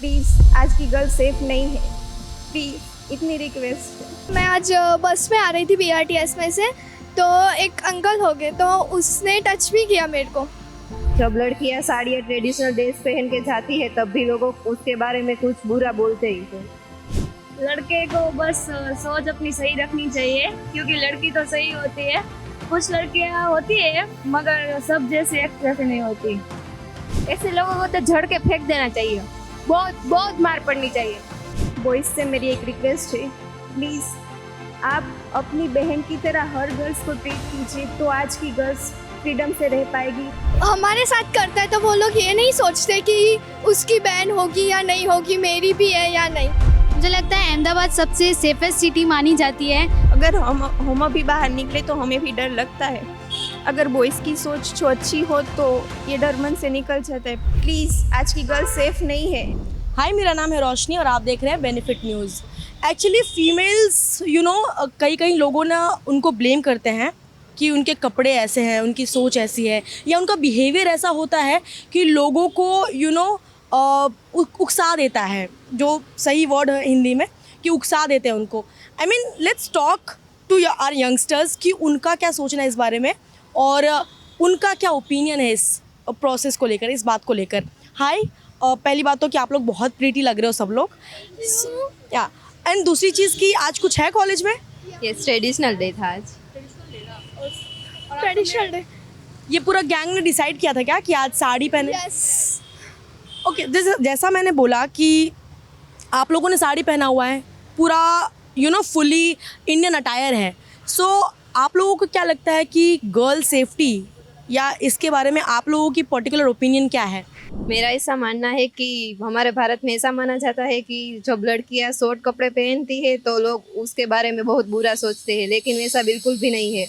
Please आज की girl safe नहीं है, प्लीज़ इतनी रिक्वेस्ट है। मैं आज बस में आ रही थी BRTS में से, तो एक अंकल हो गए तो उसने टच भी किया मेरे को। जब लड़कियां साड़ी या ट्रेडिशनल ड्रेस पहन के जाती है तब भी लोग उसके बारे में कुछ बुरा बोलते ही थे। लड़के को बस सोच अपनी सही रखनी चाहिए, क्योंकि लड़की तो सही होती है। कुछ लड़कियां होती है मगर सब जैसे एक जैसे नहीं होती। ऐसे लोगों को तो झड़ के फेंक देना चाहिए, बहुत बहुत मार पड़नी चाहिए। बॉयज से मेरी एक रिक्वेस्ट है, प्लीज़ आप अपनी बहन की तरह हर गर्ल्स को ट्रीट कीजिए, तो आज की गर्ल्स फ्रीडम से रह पाएगी। हमारे साथ करता है तो वो लोग ये नहीं सोचते कि उसकी बहन होगी या नहीं होगी, मेरी भी है या नहीं। मुझे लगता है अहमदाबाद सबसे सेफेस्ट सिटी मानी जाती है। अगर हम भी बाहर निकले तो हमें भी डर लगता है। अगर बॉयज़ की सोच जो अच्छी हो तो ये डर मन से निकल जाता है। प्लीज़ आज की गर्ल सेफ नहीं है। हाय, मेरा नाम है रोशनी और आप देख रहे हैं बेनिफिट न्यूज़। एक्चुअली फीमेल्स कई लोगों ना उनको ब्लेम करते हैं कि उनके कपड़े ऐसे हैं, उनकी सोच ऐसी है, या उनका बिहेवियर ऐसा होता है कि लोगों को उकसा देता है। जो सही वर्ड है हिंदी में कि उकसा देते हैं उनको। I mean let's talk to our youngsters कि उनका क्या सोचना है इस बारे में और उनका क्या ओपिनियन है इस प्रोसेस को लेकर, इस बात को लेकर। हाय, पहली बात तो कि आप लोग बहुत प्रीटी लग रहे हो सब लोग। या एंड दूसरी चीज़ कि आज कुछ है कॉलेज में? यस, ट्रेडिशनल डे था आज। Traditional day. ये पूरा गैंग ने डिसाइड किया था क्या कि आज साड़ी पहने? यस। ओके, जैसा मैंने बोला कि आप लोगों ने साड़ी पहना हुआ है, पूरा फुली इंडियन अटायर है। सो आप लोगों को क्या लगता है कि गर्ल सेफ्टी या इसके बारे में आप लोगों की पर्टिकुलर ओपिनियन क्या है? मेरा ऐसा मानना है कि हमारे भारत में ऐसा माना जाता है कि जब लड़कियां शॉर्ट कपड़े पहनती है तो लोग उसके बारे में बहुत बुरा सोचते हैं, लेकिन ऐसा बिल्कुल भी नहीं है।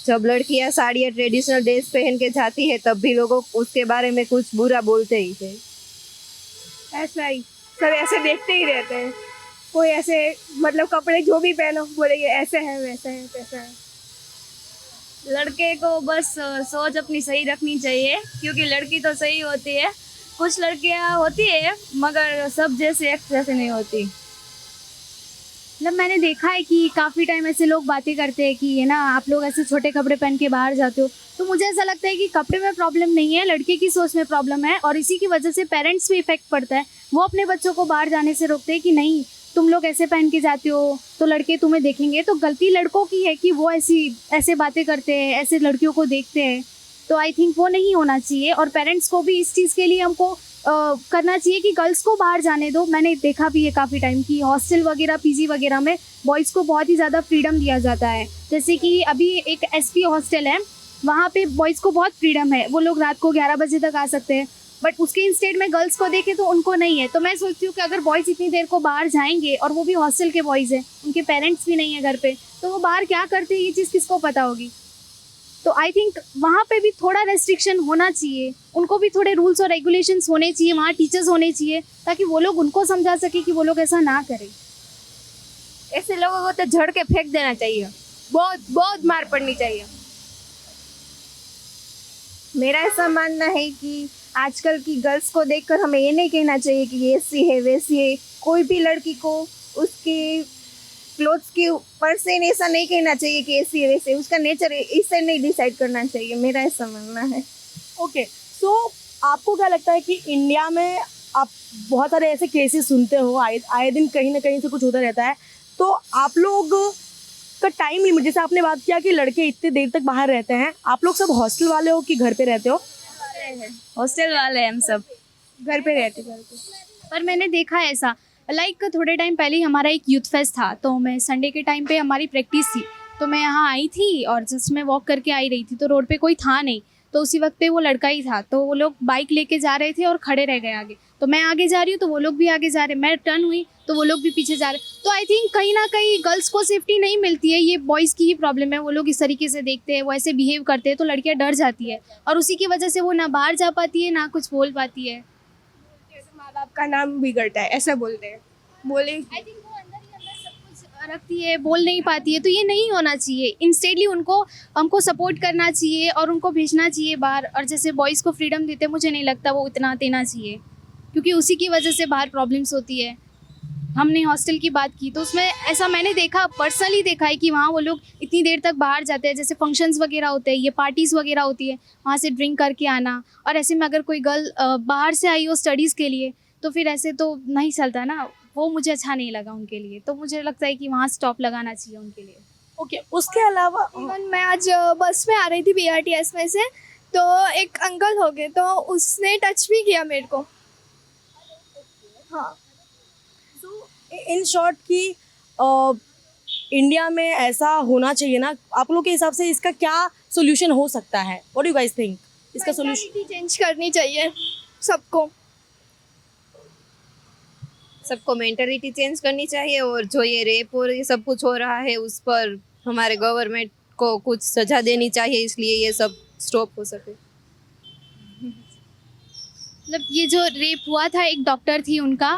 जब लड़कियां साड़ी या ट्रेडिशनल ड्रेस पहन के जाती है तब भी लोग उसके बारे में कुछ बुरा बोलते ही थे। ऐसा ही सब ऐसे देखते ही रहते हैं। कोई ऐसे मतलब कपड़े जो भी पहनो बोलेंगे ऐसे है वैसे है वैसा है। लड़के को बस सोच अपनी सही रखनी चाहिए, क्योंकि लड़की तो सही होती है। कुछ लड़कियां होती है मगर सब जैसे एक जैसे नहीं होती। मतलब मैंने देखा है कि काफ़ी टाइम ऐसे लोग बातें करते हैं कि ये ना आप लोग ऐसे छोटे कपड़े पहन के बाहर जाते हो, तो मुझे ऐसा लगता है कि कपड़े में प्रॉब्लम नहीं है, लड़के की सोच में प्रॉब्लम है। और इसी की वजह से पेरेंट्स भी इफेक्ट पड़ता है। वो अपने बच्चों को बाहर जाने से रोकते हैं कि नहीं तुम लोग ऐसे पहन के जाते हो तो लड़के तुम्हें देखेंगे। तो गलती लड़कों की है कि वो ऐसे बातें करते हैं, ऐसे लड़कियों को देखते हैं। तो आई थिंक वो नहीं होना चाहिए और पेरेंट्स को भी इस चीज़ के लिए हमको करना चाहिए कि गर्ल्स को बाहर जाने दो। मैंने देखा भी है काफ़ी टाइम की हॉस्टल वगैरह PG वगैरह में बॉयज़ को बहुत ही ज़्यादा फ्रीडम दिया जाता है। जैसे कि अभी एक SP हॉस्टल है, वहाँ पे बॉयज़ को बहुत फ्रीडम है, वो लोग रात को 11 बजे तक आ सकते हैं। बट उसके इंस्टेड में गर्ल्स को देखें तो उनको नहीं है। तो मैं सोचती हूँ कि अगर बॉयज़ इतनी देर को बाहर जाएंगे और वो भी हॉस्टल के बॉयज़ हैं, उनके पेरेंट्स भी नहीं है घर पे, तो वो बाहर क्या करते हैं ये चीज़ किसको पता होगी। तो आई थिंक वहाँ पे भी थोड़ा रेस्ट्रिक्शन होना चाहिए, उनको भी थोड़े रूल्स और रेगुलेशंस होने चाहिए, वहाँ टीचर्स होने चाहिए ताकि वो लोग उनको समझा सके कि वो लोग ऐसा ना करें। ऐसे लोगों को तो झड़ के फेंक देना चाहिए, बहुत बहुत मार पड़नी चाहिए। मेरा ऐसा मानना है कि आजकल की गर्ल्स को देखकर हमें ये नहीं कहना चाहिए कि ये ऐसी है वैसी है। कोई भी लड़की को उसके क्लोथ्स के ऊपर से ऐसा नहीं कहना चाहिए कि ऐसी है वैसे, उसका नेचर इससे नहीं डिसाइड करना चाहिए। मेरा ऐसा मानना है। ओके, सो आपको क्या लगता है कि इंडिया में आप बहुत सारे ऐसे केसेस सुनते हो, आए दिन कहीं ना कहीं से कुछ होता रहता है, तो आप लोग का टाइम लिमिट, जैसे आपने बात किया कि लड़के इतने देर तक बाहर रहते हैं, आप लोग सब हॉस्टल वाले हो कि घर पे रहते हो? हॉस्टल वाले हम सब घर पे रहते घर पे। पर मैंने देखा है ऐसा, थोड़े टाइम पहले ही हमारा एक यूथ फेस्ट था, तो मैं संडे के टाइम पे हमारी प्रैक्टिस थी, तो मैं यहाँ आई थी और जस्ट मैं वॉक करके आई रही थी, तो रोड पे कोई था नहीं, तो उसी वक्त पे वो लड़का ही था। तो वो लोग बाइक लेके जा रहे थे और खड़े रह गए आगे, तो मैं आगे जा रही हूँ तो वो लोग भी आगे जा रहे, मैं टर्न हुई तो वो लोग भी पीछे जा रहे। तो आई थिंक कहीं ना कहीं गर्ल्स को सेफ्टी नहीं मिलती है, ये बॉयज़ की ही प्रॉब्लम है। वो लोग इस तरीके से देखते हैं, वो ऐसे बिहेव करते हैं, तो लड़कियाँ डर जाती है और उसी की वजह से वो ना बाहर जा पाती है ना कुछ बोल पाती है। माँ बाप का नाम बिगड़ता है, ऐसा बोलते हैं। बोले आई थिंक वो अंदर ही अंदर सब कुछ रखती है, बोल नहीं पाती है, तो ये नहीं होना चाहिए। इंस्टेडली हमको सपोर्ट करना चाहिए और उनको भेजना चाहिए बाहर। और जैसे बॉयज़ को फ्रीडम देते हैं, मुझे नहीं लगता वो इतना देना चाहिए। क्योंकि उसी की वजह से बाहर प्रॉब्लम्स होती है। हमने हॉस्टल की बात की तो उसमें ऐसा मैंने देखा, पर्सनली देखा है कि वहाँ वो लोग इतनी देर तक बाहर जाते हैं, जैसे फंक्शंस वगैरह होते हैं, ये पार्टीज़ वगैरह होती है, वहाँ से ड्रिंक करके आना, और ऐसे में अगर कोई गर्ल बाहर से आई हो स्टडीज़ के लिए तो फिर ऐसे तो नहीं चलता ना। वो मुझे अच्छा नहीं लगा उनके लिए, तो मुझे लगता है कि वहाँ स्टॉप लगाना चाहिए उनके लिए। ओके, उसके अलावा इवन मैं आज बस में आ रही थी BRTS में से, तो एक अंकल हो गए तो उसने टच भी किया मेरे को। हाँ, इन शॉर्ट कि इंडिया में ऐसा होना चाहिए ना, आप लोग के हिसाब से इसका क्या सोल्यूशन हो सकता है? What do you guys think इसका सोल्यूशन? मेंटालिटी चेंज करनी चाहिए सबको। सबको मेंटालिटी चेंज करनी चाहिए, और जो ये रेप और ये सब कुछ हो रहा है उस पर हमारे गवर्नमेंट को कुछ सजा देनी चाहिए, इसलिए ये सब स्टॉप हो सके। मतलब ये जो रेप हुआ था, एक डॉक्टर थी उनका,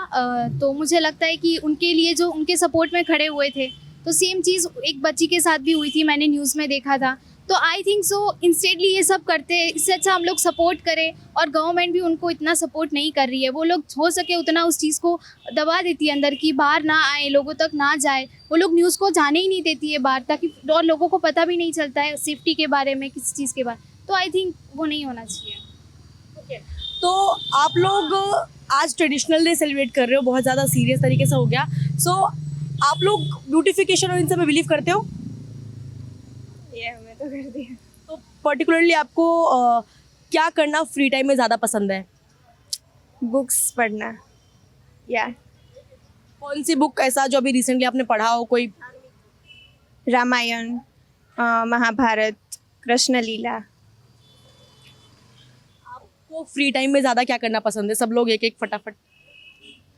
तो मुझे लगता है कि उनके लिए जो उनके सपोर्ट में खड़े हुए थे, तो सेम चीज़ एक बच्ची के साथ भी हुई थी, मैंने न्यूज़ में देखा था। तो आई थिंक सो इंस्टेंटली ये सब करते हैं, इससे अच्छा हम लोग सपोर्ट करें, और गवर्नमेंट भी उनको इतना सपोर्ट नहीं कर रही है। वो लोग हो सके उतना उस चीज़ को दबा देती है अंदर, कि बाहर ना आए, लोगों तक ना जाए, वो लोग न्यूज़ को जाने ही नहीं देती है बाहर, ताकि और लोगों को पता भी नहीं चलता है सेफ्टी के बारे में, किसी चीज़ के बारे में। तो आई थिंक वो नहीं होना चाहिए। तो आप लोग आज ट्रेडिशनल डे सेलिब्रेट कर रहे हो, बहुत ज़्यादा सीरियस तरीके से हो गया। सो आप लोग ब्यूटिफिकेशन और इन सब में बिलीव करते हो? ये हमें तो कर दिया। तो पर्टिकुलरली आपको क्या करना फ्री टाइम में ज़्यादा पसंद है? बुक्स पढ़ना, या कौन सी बुक ऐसा जो अभी रिसेंटली आपने पढ़ा हो? कोई रामायण, महाभारत, कृष्ण लीला। आपको फ्री टाइम में ज़्यादा क्या करना पसंद है? सब लोग एक एक फटाफट।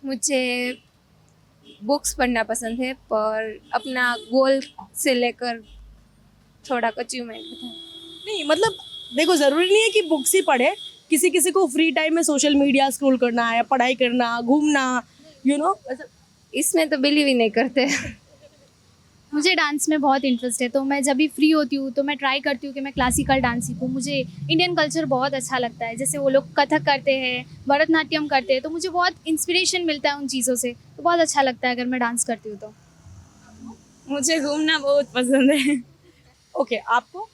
मुझे बुक्स पढ़ना पसंद है, पर अपना गोल से लेकर थोड़ा अचीवमेंट बताएं। नहीं मतलब देखो, ज़रूरी नहीं है कि बुक्स ही पढ़े, किसी किसी को फ्री टाइम में सोशल मीडिया स्क्रॉल करना है, पढ़ाई करना, घूमना, यू नो ऐसा। इसमें तो बिलीव ही नहीं करते। मुझे डांस में बहुत इंटरेस्ट है, तो मैं जब भी फ्री होती हूँ तो मैं ट्राई करती हूँ कि मैं क्लासिकल डांस सीखूँ। मुझे इंडियन कल्चर बहुत अच्छा लगता है, जैसे वो लोग कथक करते हैं, भरतनाट्यम करते हैं, तो मुझे बहुत इंस्पिरेशन मिलता है उन चीज़ों से, तो बहुत अच्छा लगता है अगर मैं डांस करती हूँ तो। मुझे घूमना बहुत पसंद है। ओके, आपको?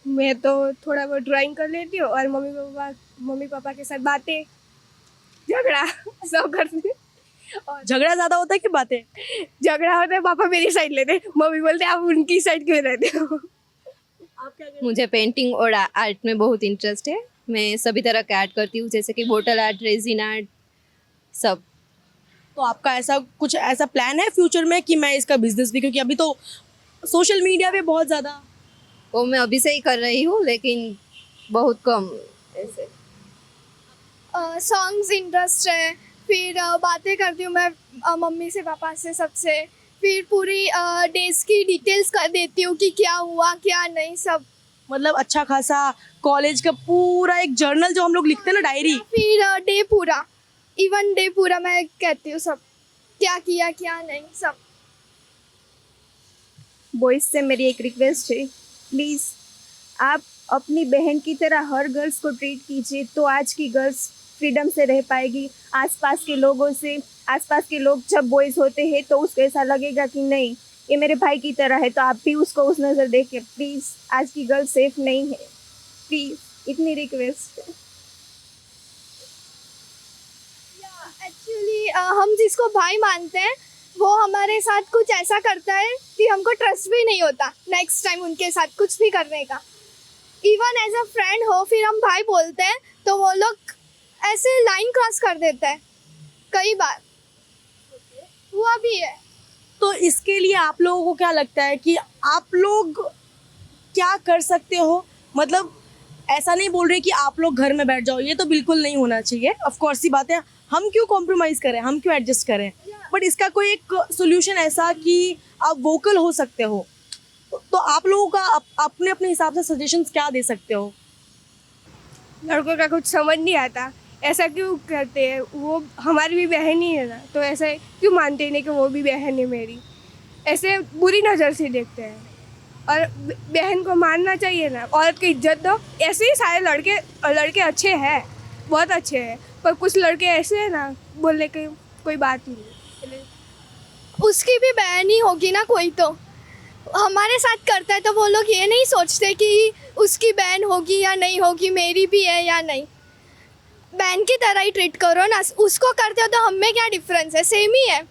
मैं तो थोड़ा बहुत ड्राइंग कर लेती हूँ, और मम्मी पापा के साथ बातें, झगड़ा सब करती हूँ। और झगड़ा ज़्यादा होता है कि बातें? झगड़ा होता है, पापा मेरी साइड लेते हैं, मम्मी बोलते हैं आप उनकी साइड क्यों रहते हो। आप क्या करते मुझे पेंटिंग और आर्ट में बहुत इंटरेस्ट है। मैं सभी तरह का आर्ट करती हूँ, जैसे कि बोटल आर्ट, रेजिन आर्ट, सब। तो आपका ऐसा कुछ ऐसा प्लान है फ्यूचर में कि मैं इसका बिजनेस भी, क्योंकि अभी तो सोशल मीडिया पे बहुत ज़्यादा। वो मैं अभी से ही कर रही हूँ, लेकिन बहुत कम ऐसे। सॉन्ग्स इंटरेस्ट है, फिर बातें करती हूँ मैं मम्मी से, पापा से, सबसे। फिर पूरी डेज की डिटेल्स कर देती हूँ कि क्या हुआ क्या नहीं, सब। मतलब अच्छा खासा कॉलेज का पूरा एक जर्नल जो हम लोग लिखते हैं ना, डायरी। फिर डे पूरा, इवन डे पूरा मैं कहती हूँ सब, क्या किया क्या नहीं, सब। बॉयज से मेरी एक रिक्वेस्ट है, प्लीज़ आप अपनी बहन की तरह हर गर्ल्स को ट्रीट कीजिए, तो आज की गर्ल्स फ्रीडम से रह पाएगी आसपास के लोगों से। आसपास के लोग जब बॉयज़ होते हैं तो उसको ऐसा लगेगा कि नहीं ये मेरे भाई की तरह है, तो आप भी उसको उस नज़र देखें। प्लीज़, आज की गर्ल सेफ नहीं है, प्लीज़, इतनी रिक्वेस्ट है। एक्चुअली हम जिसको भाई मानते हैं वो हमारे साथ कुछ ऐसा करता है कि हमको ट्रस्ट भी नहीं होता नेक्स्ट टाइम उनके साथ कुछ भी करने का। इवन एज अ फ्रेंड हो, फिर हम भाई बोलते हैं तो वो लोग ऐसे लाइन क्रॉस कर देते हैं, कई बार हुआ भी है। तो इसके लिए आप लोगों को क्या लगता है कि आप लोग क्या कर सकते हो? मतलब ऐसा नहीं बोल रहे कि आप लोग घर में बैठ जाओ, ये तो बिल्कुल नहीं होना चाहिए। ऑफ कोर्स ही बात है, हम क्यों कॉम्प्रोमाइज़ करें, हम क्यों एडजस्ट करें, बट इसका कोई एक सोल्यूशन ऐसा कि आप वोकल हो सकते हो। तो आप लोगों का अपने अपने हिसाब से सजेशंस क्या दे सकते हो? लड़कों का कुछ समझ नहीं आता, ऐसा क्यों करते हैं, वो हमारी भी बहन ही है ना, तो ऐसा क्यों मानते ही नहीं कि वो भी बहन है मेरी। ऐसे बुरी नज़र से देखते हैं, और बहन को मानना चाहिए ना, औरत की इज्जत दो। ऐसे ही सारे लड़के अच्छे हैं, बहुत अच्छे हैं, पर कुछ लड़के ऐसे हैं ना, बोलने के कोई बात ही नहीं। उसकी भी बहन ही होगी ना कोई, तो हमारे साथ करता है तो वो लोग ये नहीं सोचते कि उसकी बहन होगी या नहीं होगी, मेरी भी है या नहीं। बहन की तरह ही ट्रीट करो ना, उसको करते हो तो हम में क्या डिफरेंस है, सेम ही है।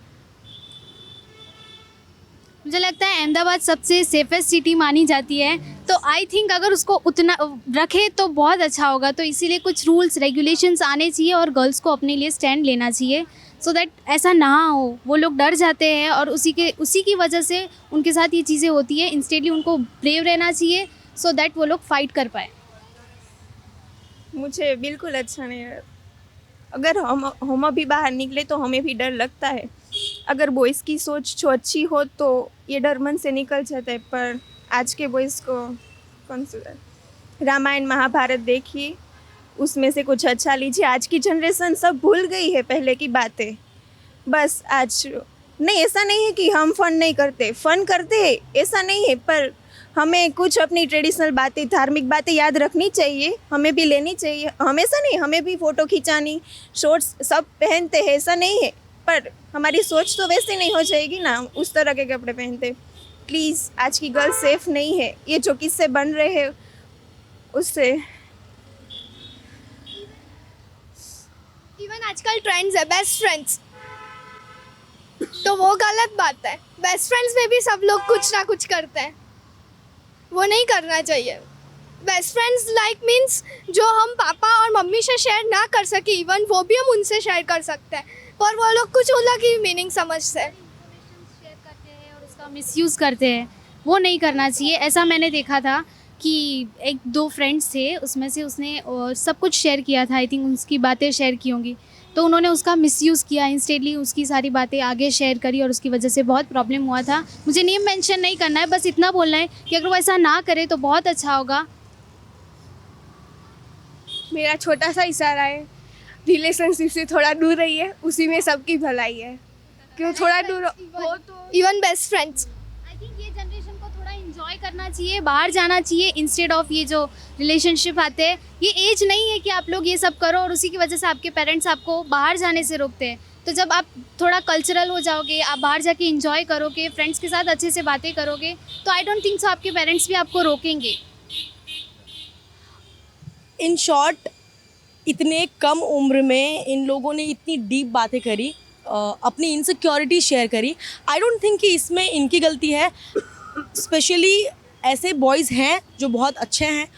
मुझे लगता है अहमदाबाद सबसे सेफेस्ट सिटी मानी जाती है, तो आई थिंक अगर उसको उतना रखे तो बहुत अच्छा होगा। तो इसीलिए कुछ रूल्स रेगुलेशंस आने चाहिए और गर्ल्स को अपने लिए स्टैंड लेना चाहिए, सो दैट ऐसा ना हो। वो लोग डर जाते हैं और उसी की वजह से उनके साथ ये चीज़ें होती है। इंस्टेडली उनको ब्रेव रहना चाहिए सो दैट वो लोग फाइट कर पाए। मुझे बिल्कुल अच्छा नहीं है। अगर हम अभी बाहर निकले तो हमें भी डर लगता है। अगर बॉयज़ की सोच जो अच्छी हो तो ये डर मन से निकल जाता है, पर आज के बॉयज़ को कौन सुधर। रामायण महाभारत देखिए, उसमें से कुछ अच्छा लीजिए। आज की जनरेशन सब भूल गई है पहले की बातें। बस आज नहीं, ऐसा नहीं है कि हम फ़न नहीं करते, फ़न करते हैं, ऐसा नहीं है, पर हमें कुछ अपनी ट्रेडिशनल बातें, धार्मिक बातें याद रखनी चाहिए, हमें भी लेनी चाहिए। हमेशा नहीं, हमें भी फ़ोटो खिंचानी, शॉर्ट्स सब पहनते हैं, ऐसा नहीं है, पर हमारी सोच तो वैसे नहीं हो जाएगी ना, उस तरह के कपड़े पहनते। प्लीज़, आज की गर्ल सेफ़ नहीं है। ये जो किस्से बन रहे हैं उससे इवन आजकल ट्रेंड्स है बेस्ट फ्रेंड्स, तो वो गलत बात है। बेस्ट फ्रेंड्स में भी सब लोग कुछ ना कुछ करते हैं, वो नहीं करना चाहिए। बेस्ट फ्रेंड्स लाइक मीन्स जो हम पापा और मम्मी से शेयर ना कर सके, इवन वो भी हम उनसे शेयर कर सकते हैं, पर वो लोग कुछ अलग ही मीनिंग समझते हैं। शेयर करते हैं और उसका मिसयूज़ करते हैं, वो नहीं करना चाहिए। ऐसा मैंने देखा था कि एक दो फ्रेंड्स थे, उसमें से उसने सब कुछ शेयर किया था, आई थिंक उसकी बातें शेयर की होंगी, तो उन्होंने उसका मिसयूज़ किया, इंस्टेंटली उसकी सारी बातें आगे शेयर करी और उसकी वजह से बहुत प्रॉब्लम हुआ था। मुझे नेम मेंशन नहीं करना है, बस इतना बोलना है कि अगर वो ऐसा ना करे तो बहुत अच्छा होगा। मेरा छोटा सा इशारा है, रिलेशनशिप से थोड़ा दूर रहिए, उसी में सबकी भलाई है। क्यों थोड़ा दूर हो तो even best friends. I think ये जनरेशन को थोड़ा इंजॉय करना चाहिए, बाहर जाना चाहिए इंस्टेड ऑफ ये जो रिलेशनशिप आते हैं। ये एज नहीं है कि आप लोग ये सब करो और उसी की वजह से आपके पेरेंट्स आपको बाहर जाने से रोकते हैं। तो जब आप थोड़ा कल्चरल हो जाओगे, आप बाहर जाके इंजॉय करोगे, फ्रेंड्स के साथ अच्छे से बातें करोगे, तो आई डोंट थिंक सो आपके पेरेंट्स भी आपको रोकेंगे। इन शॉर्ट, इतने कम उम्र में इन लोगों ने इतनी डीप बातें करी, अपनी इनसिक्योरिटी शेयर करी। आई डोंट थिंक कि इसमें इनकी गलती है। स्पेशली ऐसे बॉयज़ हैं जो बहुत अच्छे हैं,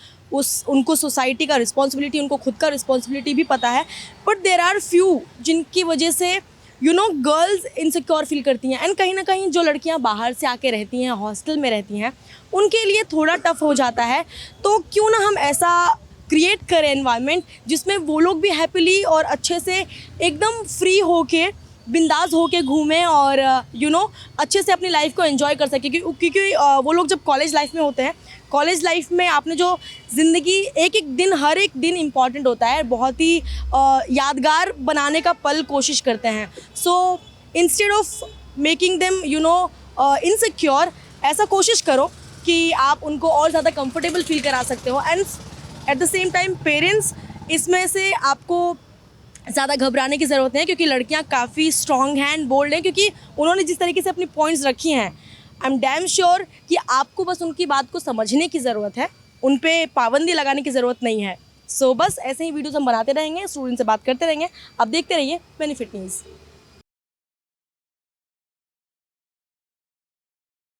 उनको सोसाइटी का रिस्पॉन्सिबिलिटी, उनको खुद का रिस्पॉन्सिबिलिटी भी पता है, बट देर आर फ्यू जिनकी वजह से गर्ल्स इनसिक्योर फील करती हैं। एंड कहीं ना कहीं जो लड़कियां बाहर से आके रहती हैं, हॉस्टल में रहती हैं, उनके लिए थोड़ा टफ हो जाता है। तो क्यों ना हम ऐसा क्रिएट करें एनवायरनमेंट जिसमें वो लोग भी हैप्पीली और अच्छे से एकदम फ्री होके, बिंदास होके घूमें और अच्छे से अपनी लाइफ को एंजॉय कर सकें। क्योंकि वो लोग जब कॉलेज लाइफ में होते हैं, कॉलेज लाइफ में आपने जो ज़िंदगी, एक एक दिन, हर एक दिन इम्पॉर्टेंट होता है, बहुत ही यादगार बनाने का पल कोशिश करते हैं। So instead of making them insecure, ऐसा कोशिश करो कि आप उनको और ज़्यादा कंफर्टेबल फील करा सकते हो। And at the same time parents, इसमें से आपको ज़्यादा घबराने की ज़रूरत नहीं है, क्योंकि लड़कियां काफ़ी स्ट्रॉन्ग हैं एंड बोल्ड हैं, क्योंकि उन्होंने जिस तरीके से अपनी पॉइंट्स रखी हैं, आई एम डैम श्योर कि आपको बस उनकी बात को समझने की ज़रूरत है, उन पे पाबंदी लगाने की ज़रूरत नहीं है। सो बस ऐसे ही वीडियोज़ हम बनाते रहेंगे, स्टूडेंट से बात करते रहेंगे। आप देखते रहिए बेनिफिट न्यूज़।